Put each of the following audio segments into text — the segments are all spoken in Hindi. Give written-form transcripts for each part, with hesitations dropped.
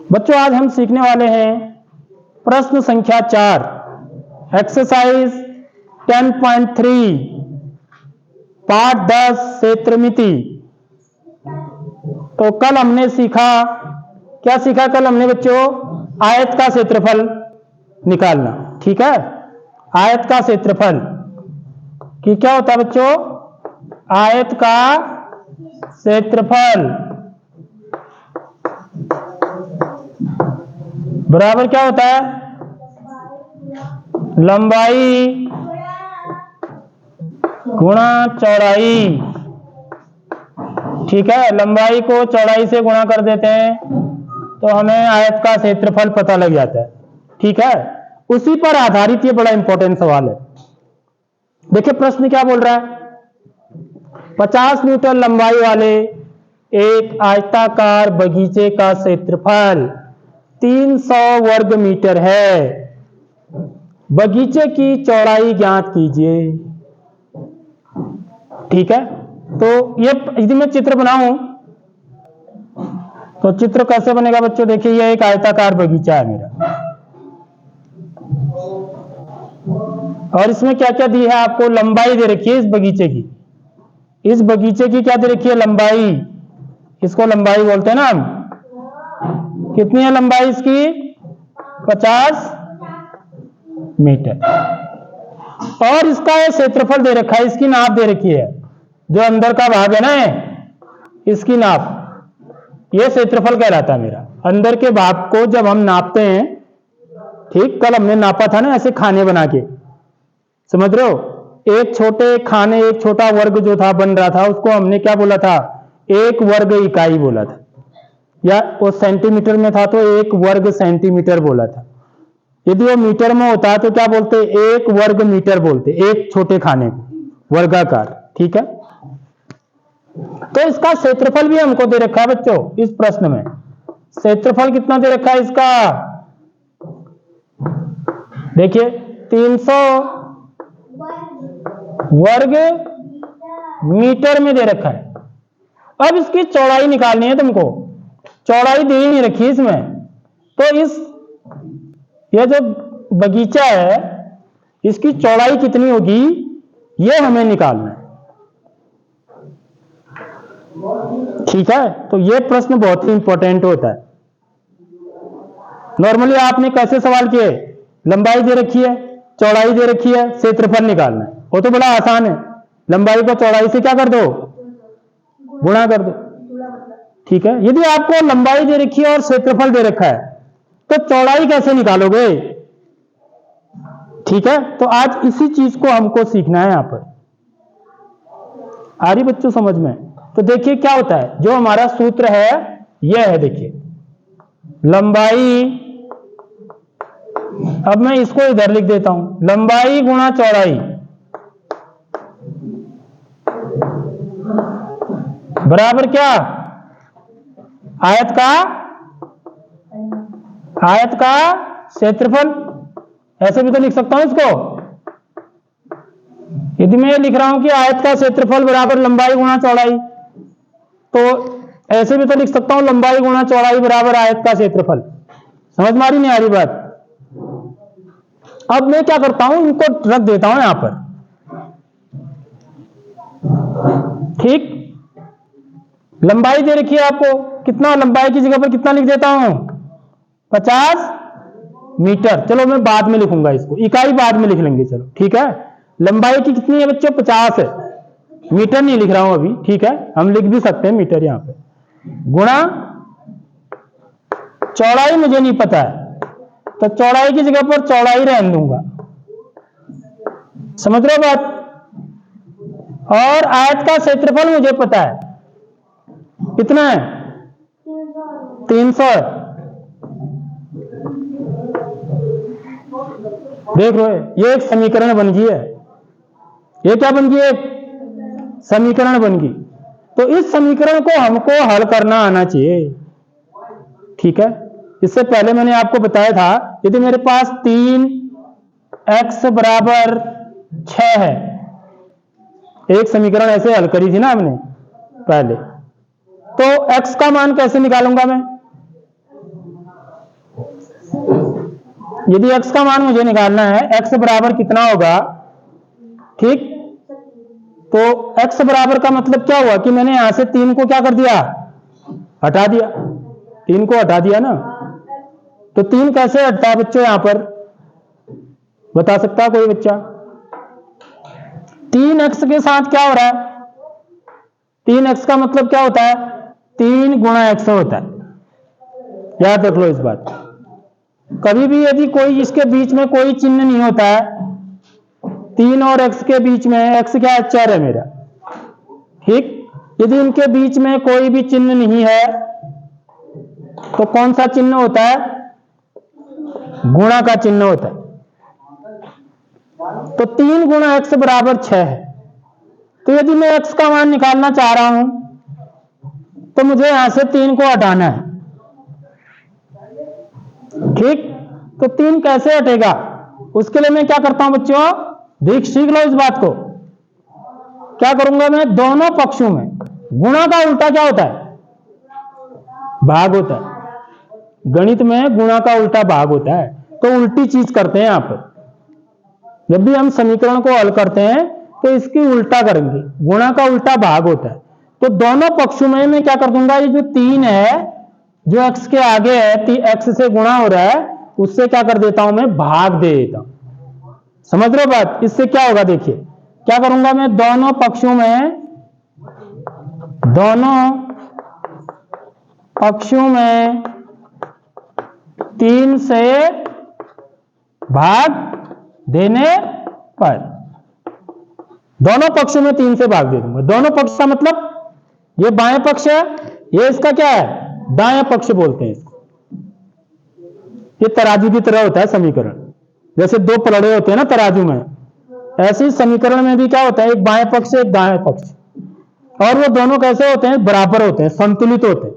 बच्चों आज हम सीखने वाले हैं प्रश्न संख्या 4 एक्सरसाइज 10.3 पार्ट 10 क्षेत्रमिति। तो कल हमने सीखा, क्या सीखा कल हमने बच्चों? आयत का क्षेत्रफल निकालना। ठीक है, आयत का क्षेत्रफल कि क्या होता है बच्चों? आयत का क्षेत्रफल बराबर क्या होता है? लंबाई गुणा चौड़ाई। ठीक है, लंबाई को चौड़ाई से गुणा कर देते हैं तो हमें आयत का क्षेत्रफल पता लग जाता है। ठीक है, उसी पर आधारित ये बड़ा इंपॉर्टेंट सवाल है। देखिए प्रश्न क्या बोल रहा है? 50 मीटर लंबाई वाले एक आयताकार बगीचे का क्षेत्रफल 300 वर्ग मीटर है। बगीचे की चौड़ाई ज्ञात कीजिए। ठीक है, तो ये यदि मैं चित्र बनाऊं तो चित्र कैसे बनेगा बच्चों? देखिए ये एक आयताकार बगीचा है मेरा, और इसमें क्या क्या दी है आपको? लंबाई दे रखी है इस बगीचे की। इस बगीचे की क्या दे रखी है? लंबाई। इसको लंबाई बोलते हैं ना हम। कितनी है लंबाई इसकी? 50 मीटर। और इसका ये क्षेत्रफल दे रखा है, इसकी नाप दे रखी है। जो अंदर का भाग है ना, इसकी नाप, ये क्षेत्रफल कहलाता है मेरा। अंदर के भाग को जब हम नापते हैं, ठीक, कल हमने नापा था ना ऐसे खाने बना के, समझ रहे हो? एक छोटे खाने, एक छोटा वर्ग जो था बन रहा था, उसको हमने क्या बोला था? एक वर्ग इकाई बोला था, या वो सेंटीमीटर में था तो एक वर्ग सेंटीमीटर बोला था। यदि वो मीटर में होता है तो क्या बोलते? एक वर्ग मीटर बोलते, एक छोटे खाने को वर्गाकार। ठीक है, तो इसका क्षेत्रफल भी हमको दे रखा है बच्चों इस प्रश्न में। क्षेत्रफल कितना दे रखा है इसका? देखिए 300 वर्ग मीटर में दे रखा है। अब इसकी चौड़ाई निकालनी है तुमको। चौड़ाई दे ही नहीं रखी इसमें, तो ये जो बगीचा है इसकी चौड़ाई कितनी होगी ये हमें निकालना है। ठीक है, तो ये प्रश्न बहुत ही इंपॉर्टेंट होता है। नॉर्मली आपने कैसे सवाल किए? लंबाई दे रखी है, चौड़ाई दे रखी है, क्षेत्रफल निकालना है। वो तो बड़ा आसान है, लंबाई को चौड़ाई से क्या कर दो? गुणा कर दो। ठीक है, यदि आपको लंबाई दे रखी है और क्षेत्रफल दे रखा है तो चौड़ाई कैसे निकालोगे? ठीक है, तो आज इसी चीज को हमको सीखना है यहां पर। आ रही बच्चों समझ में? तो देखिए क्या होता है, जो हमारा सूत्र है यह है, देखिए लंबाई, अब मैं इसको इधर लिख देता हूं, लंबाई गुणा चौड़ाई बराबर क्या? आयत का क्षेत्रफल। ऐसे भी तो लिख सकता हूं इसको। यदि मैं लिख रहा हूं कि आयत का क्षेत्रफल बराबर लंबाई गुणा चौड़ाई, तो ऐसे भी तो लिख सकता हूं लंबाई गुणा चौड़ाई बराबर आयत का क्षेत्रफल। समझ में आ रही नहीं आ रही बात? अब मैं क्या करता हूं, इनको रख देता हूं यहां पर। ठीक, लंबाई दे रखी है आपको, कितना? लंबाई की जगह पर कितना लिख देता हूं? 50 मीटर। चलो मैं बाद में लिखूंगा इसको, इकाई बाद में लिख लेंगे। चलो ठीक है, लंबाई की कितनी है बच्चों? 50 है। मीटर नहीं लिख रहा हूं अभी, ठीक है, हम लिख भी सकते हैं मीटर यहां पे। गुणा चौड़ाई मुझे नहीं पता है तो चौड़ाई की जगह पर चौड़ाई रहने दूंगा। समझ रहे हो बात? और आयत का क्षेत्रफल मुझे पता है, कितना है? 300 है। देख रहे हो, ये एक समीकरण बन गई है। ये क्या बन गई? एक समीकरण बन गई। तो इस समीकरण को हमको हल करना आना चाहिए। ठीक है, इससे पहले मैंने आपको बताया था, यदि मेरे पास 3x बराबर 6 है, एक समीकरण ऐसे हल करी थी ना हमने पहले, तो x का मान कैसे निकालूंगा मैं? यदि x का मान मुझे निकालना है, x बराबर कितना होगा, ठीक, तो x बराबर का मतलब क्या हुआ कि मैंने यहां से 3 को क्या कर दिया, हटा दिया, 3 को हटा दिया ना। तो 3 कैसे हटता है बच्चों, यहां पर बता सकता है कोई बच्चा? 3x के साथ क्या हो रहा है, 3x का मतलब क्या होता है, 3 गुणा x होता है। याद रख लो इस बात। कभी भी यदि कोई इसके बीच में कोई चिन्ह नहीं होता है, 3 और x के बीच में, x क्या है, चर है मेरा, ठीक, यदि इनके बीच में कोई भी चिन्ह नहीं है तो कौन सा चिन्ह होता है, गुणा का चिन्ह होता है। तो 3 गुणा x बराबर 6 है। तो यदि मैं x का मान निकालना चाह रहा हूं तो मुझे यहां से 3 को हटाना है, ठीक। तो 3 कैसे हटेगा, उसके लिए मैं क्या करता हूं बच्चों, देख सीख लो इस बात को। क्या करूंगा मैं, दोनों पक्षों में, गुणा का उल्टा क्या होता है, भाग होता है। गणित में गुणा का उल्टा भाग होता है। तो उल्टी चीज करते हैं यहां पर, जब भी हम समीकरण को हल करते हैं तो इसकी उल्टा करेंगे, गुणा का उल्टा भाग होता है। तो दोनों पक्षों में मैं क्या कर दूंगा, ये जो 3 है जो x के आगे है, x से गुणा हो रहा है, उससे क्या कर देता हूं मैं, भाग दे देता हूं। समझ रहे हो बात? इससे क्या होगा, देखिए क्या करूंगा मैं, दोनों पक्षों में 3 से भाग देने पर, दोनों पक्षों में 3 से भाग दे दूंगा। दोनों पक्ष का मतलब ये बाएं पक्ष है, ये इसका क्या है, दाएं पक्ष बोलते हैं इसको। ये तराजू की तरह होता है समीकरण, जैसे 2 पलड़े होते हैं ना तराजू में, ऐसे ही समीकरण में भी क्या होता है, एक बाएं पक्ष एक दाएं पक्ष, और वो दोनों कैसे होते हैं, बराबर होते हैं, संतुलित होते हैं।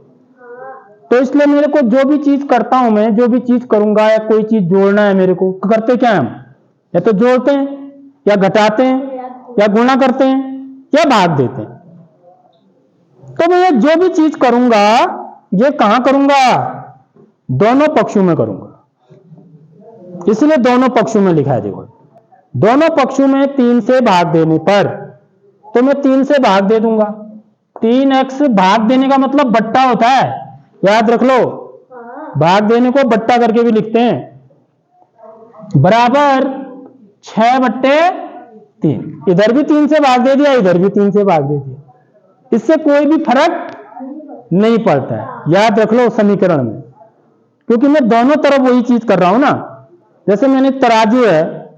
तो इसलिए मेरे को जो भी चीज करता हूं मैं, जो भी चीज करूंगा या कोई चीज जोड़ना है मेरे को, करते क्या हम, या तो जोड़ते हैं या घटाते हैं या गुणा करते हैं या भाग देते हैं। तो मैं जो भी चीज करूंगा ये कहां करूंगा, दोनों पक्षों में करूंगा, इसलिए दोनों पक्षों में लिखा है। देखो दोनों पक्षों में 3 से भाग देने पर, तो मैं 3 से भाग दे दूंगा। 3x भाग देने का मतलब बट्टा होता है, याद रख लो, भाग देने को बट्टा करके भी लिखते हैं, बराबर 6/3। इधर भी 3 से भाग दे दिया, इधर भी 3 से भाग दे दिया, इससे कोई भी फर्क नहीं पड़ता है, याद रख लो समीकरण में, क्योंकि मैं दोनों तरफ वही चीज कर रहा हूं ना। जैसे मैंने तराजू है,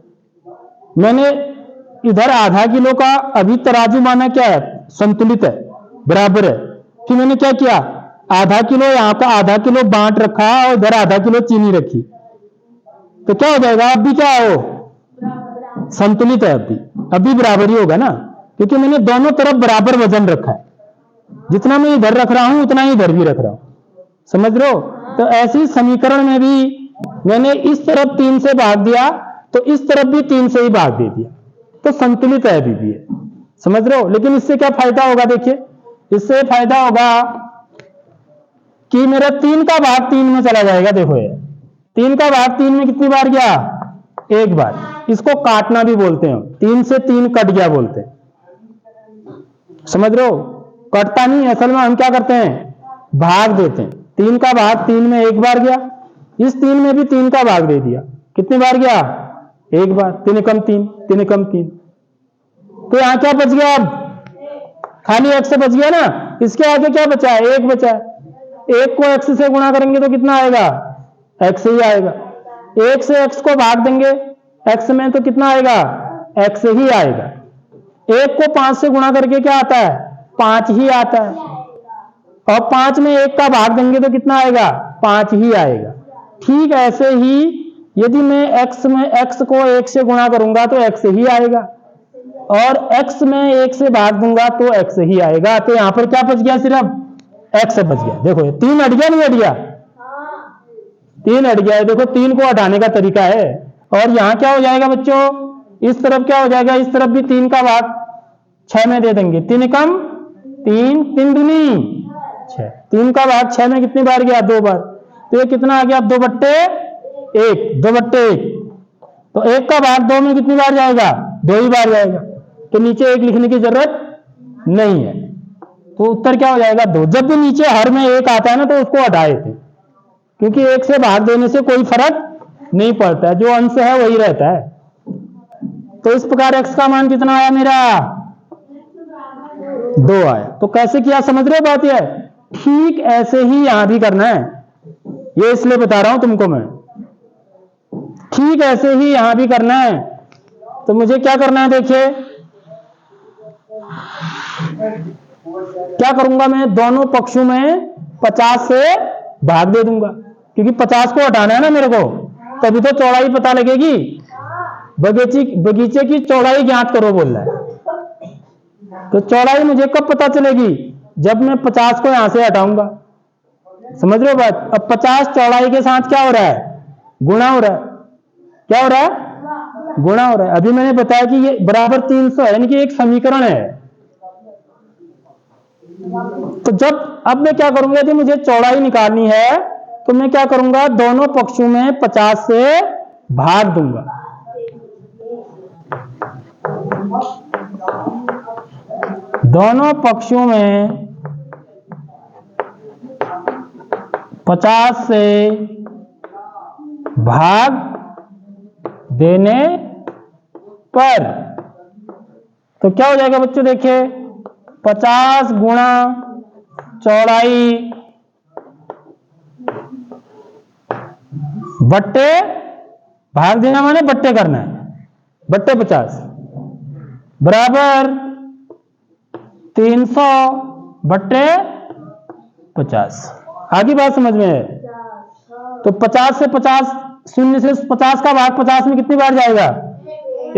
मैंने इधर आधा किलो का, अभी तराजू माना क्या है, संतुलित है, बराबर है, कि मैंने क्या किया, आधा किलो यहां का आधा किलो बांट रखा और इधर आधा किलो चीनी रखी, तो क्या हो जाएगा, अब भी क्या हो, संतुलित है, अभी बराबर ही होगा ना, क्योंकि मैंने दोनों तरफ बराबर वजन रखा है, जितना मैं इधर रख रहा हूं उतना ही इधर भी रख रहा हूं। समझ रहे हो? तो ऐसी समीकरण में भी मैंने इस तरफ 3 से भाग दिया तो इस तरफ भी 3 से ही भाग दे दिया, तो संतुलित है अभी भी है। समझ रहे हो? लेकिन इससे क्या फायदा होगा, देखिए इससे फायदा होगा कि मेरा 3 का भाग 3 में चला जाएगा। देखो ये 3 का भाग 3 में कितनी बार गया, एक बार। इसको काटना भी बोलते हैं, 3 से 3 कट गया बोलते हैं। समझ रहे हो? कटता नहीं, असल में हम क्या करते हैं, भाग देते हैं। 3 का भाग 3 में एक बार गया, इस 3 में भी 3 का भाग दे दिया, कितनी बार गया, एक बार। 3 एकम 3, 3 एकम 3, तो यहां क्या बच गया, अब खाली x बच गया ना, इसके आगे क्या बचा है, 1 बचा है। 1 को x से गुणा करेंगे तो कितना आएगा, x ही आएगा। 1 से x को भाग देंगे x में तो कितना आएगा, x ही आएगा। 1 को 5 से गुणा करके क्या आता है, 5 ही आता है, और 5 में 1 का भाग देंगे तो कितना आएगा, 5 ही आएगा। ठीक ऐसे ही यदि मैं x में x को 1 से गुणा करूंगा तो x ही आएगा, और x में 1 से भाग दूंगा तो x ही आएगा। तो यहां पर क्या बच गया, सिर्फ x बच गया। देखो 3 हट गया, नहीं हट गया, 3 हट गया है। देखो 3 को हटाने का तरीका है। और यहां क्या हो जाएगा बच्चों, इस तरफ क्या हो जाएगा, इस तरफ भी 3 का भाग 6 में दे देंगे। 3 एकम 3, 3 दूनी 6। 3 का भाग 6 में कितनी बार गया? 2 बार। तो ये कितना आ गया? 2/1, 2/1। तो 1 का भाग 2 में कितनी बार जाएगा? 2 ही बार जाएगा। तो नीचे 1 लिखने की जरूरत नहीं है। तो उत्तर क्या हो जाएगा? 2। जब भी नीचे हर में 1 आता है ना तो उसको हटा देते, क्योंकि 1 से भाग देने से कोई फर्क नहीं पड़ता है, जो अंश है वही रहता है। तो इस प्रकार x का मान कितना आया मेरा? 2 आया। तो कैसे किया समझ रहे हो बात? यह ठीक ऐसे ही यहां भी करना है, ये इसलिए बता रहा हूं तुमको मैं। ठीक ऐसे ही यहां भी करना है। तो मुझे क्या करना है? देखिए क्या करूंगा मैं? दोनों पक्षों में 50 से भाग दे दूंगा, क्योंकि 50 को हटाना है ना मेरे को, तभी तो चौड़ाई पता लगेगी। बगीचे की चौड़ाई ज्ञात करो बोल रहा है। तो चौड़ाई मुझे कब पता चलेगी? जब मैं 50 को यहां से हटाऊंगा। समझ रहे हो बात? अब 50 चौड़ाई के साथ क्या हो रहा है? गुणा हो रहा है। क्या हो रहा है? गुणा हो रहा है। अभी मैंने बताया कि ये बराबर 300 है, यानी कि एक समीकरण है। तो अब मैं क्या करूंगा? यदि मुझे चौड़ाई निकालनी है तो मैं क्या करूंगा? दोनों पक्षों में 50 से भाग दूंगा। दोनों पक्षों में 50 से भाग देने पर तो क्या हो जाएगा बच्चों? देखिए 50 गुणा चौड़ाई बट्टे भाग देना माने बट्टे करना है, बट्टे 50 बराबर 300 बट्टे 50। आगे बात समझ में है? तो 50 से 50, शून्य से 50 का भाग 50 में कितनी बार जाएगा?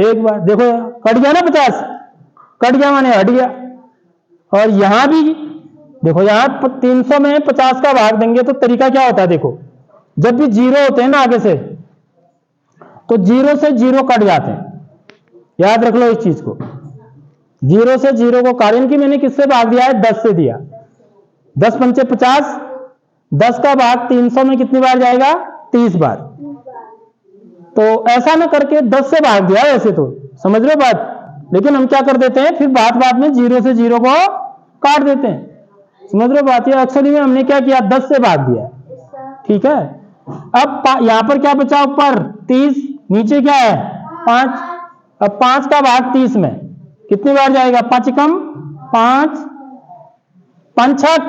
1 बार। देखो कट गया ना 50, कट गया माने हट गया। और यहां भी देखो, यहां 300 में 50 का भाग देंगे तो तरीका क्या होता है? देखो जब भी 0 होते हैं ना आगे से, तो 0 से 0 कट जाते हैं। याद रख लो इस चीज को। 0 से 0 को काट, इनकी मैंने किससे भाग दिया है? 10 से दिया। 10 पंचे 50, 10 का भाग 300 में कितनी बार जाएगा? 30 बार। तो ऐसा ना करके 10 से भाग दिया वैसे तो, समझ रहे हो बात? लेकिन हम क्या कर देते हैं फिर बाद में 0 से 0 को काट देते हैं। समझ रहे हो बात? ये एक्चुअली में हमने क्या किया? 10 से भाग दिया। ठीक है। अब यहां पर क्या बचा? ऊपर 30, नीचे क्या है? 5। अब 5 का भाग 30 में कितनी बार जाएगा? 5 कम 5, 5 छक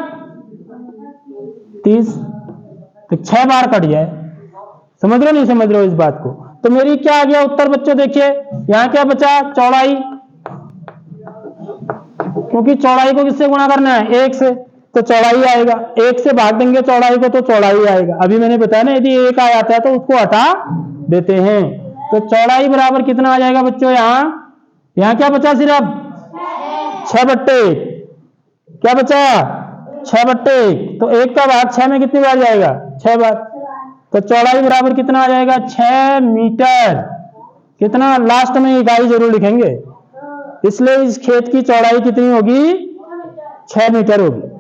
30, तो 6 बार कट जाए। समझ रहे हो नहीं समझ रहे हो इस बात को? तो मेरी क्या आ गया उत्तर बच्चों? देखिए यहां क्या बचा? चौड़ाई, क्योंकि चौड़ाई को किससे गुणा करना है? 1 से, तो चौड़ाई आएगा। 1 से भाग देंगे चौड़ाई को तो चौड़ाई आएगा। अभी मैंने बताया ना, यदि 1 आ जाता है तो उसको हटा देते हैं। तो चौड़ाई बराबर कितना आ जाएगा बच्चों? यहां क्या बचा? सिर्फ 6/1। क्या बचा? 6/1। तो 1 का भाग 6 में कितनी बार जाएगा? 6 बार। तो चौड़ाई बराबर कितना आ जाएगा? 6 मीटर। कितना? लास्ट में इकाई जरूर लिखेंगे, इसलिए इस खेत की चौड़ाई कितनी होगी? 6 मीटर होगी।